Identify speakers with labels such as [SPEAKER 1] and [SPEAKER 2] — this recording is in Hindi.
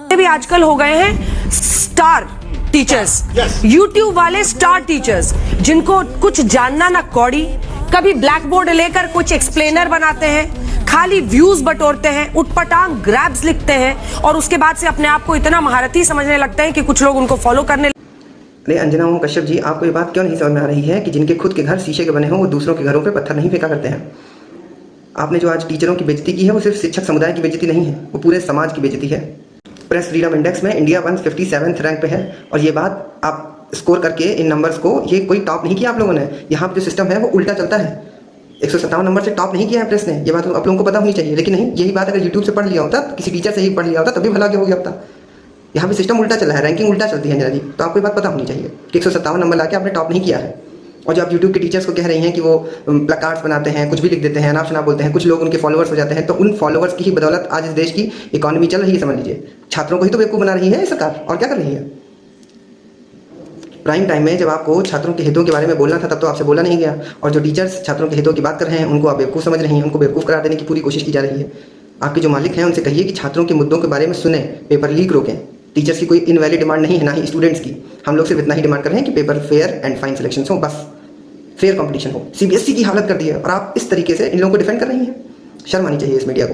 [SPEAKER 1] भी आजकल हो गए हैं स्टार टीचर्स, यूट्यूब वाले स्टार टीचर्स, जिनको कुछ जानना ना कौड़ी, कभी ब्लैक बोर्ड लेकर कुछ एक्सप्लेनर बनाते हैं, खाली व्यूज बटोरते हैं, उटपटांग ग्रैब्स लिखते हैं और उसके बाद से अपने आप को इतना महारथी समझने लगते हैं कि कुछ लोग उनको फॉलो करने।
[SPEAKER 2] अरे अंजना ओम कश्यप जी, आपको ये बात क्यों नहीं समझ में आ रही है कि जिनके खुद के घर शीशे के बने हों वो दूसरों के घरों पे पत्थर नहीं फेंका करते हैं। आपने जो आज टीचरों की बेइज्जती की है वो सिर्फ शिक्षक समुदाय की बेइज्जती नहीं है, वो पूरे समाज की बेइज्जती है। प्रेस फ्रीडम इंडेक्स में इंडिया 157th रैंक पे है और ये बात आप स्कोर करके इन नंबर्स को, ये कोई टॉप नहीं किया आप लोगों ने। यहाँ पे जो सिस्टम है वो उल्टा चलता है। 157 नंबर से टॉप नहीं किया है प्रेस ने, ये बात आप लोगों को पता होनी चाहिए। लेकिन नहीं, यही बात अगर यूट्यूब से पढ़ लिया होता, किसी टीचर से ही पढ़ लिया होता, तभी भला हो गया होता। यहाँ पे सिस्टम उल्टा चला है, रैंकिंग उल्टा चलती है अंजना जी, तो आपको ये बात पता होनी चाहिए कि 157 नंबर लाके आपने टॉप नहीं किया है। और जो आप यूट्यूब के टीचर्स को कह रही हैं कि वो प्लकार्ड्स बनाते हैं, कुछ भी लिख देते हैं, अनाप शनाप बोलते हैं, कुछ लोग उनके फॉलोअर्स हो जाते हैं, तो उन फॉलोअर्स की ही बदौलत आज इस देश की इकोनॉमी चल रही है, समझ लीजिए। छात्रों को ही तो बेवकूफ़ बना रही है सरकार, और क्या कर रही है। प्राइम टाइम में जब आपको छात्रों के हितों के बारे में बोलना था तब तो आपसे बोला नहीं गया, और जो टीचर्स छात्रों के हितों की बात कर रहे हैं उनको आप बेवकूफ़ समझ रही हैं, उनको बेवकूफ़ करार देने की पूरी कोशिश की जा रही है। आपके जो मालिक हैं उनसे कहिए कि छात्रों के मुद्दों के बारे में सुने, पेपर लीक रोकें। टीचर्स की कोई इनवैलिड डिमांड नहीं है, ना ही स्टूडेंट्स की। हम लोग सिर्फ इतना ही डिमांड कर रहे हैं कि paper fair and fine selection हो, बस फेयर कंपटीशन हो। सीबीएसई की हालत कर दी है और आप इस तरीके से इन लोगों को डिफेंड कर रही हैं। शर्म आनी चाहिए इस मीडिया को।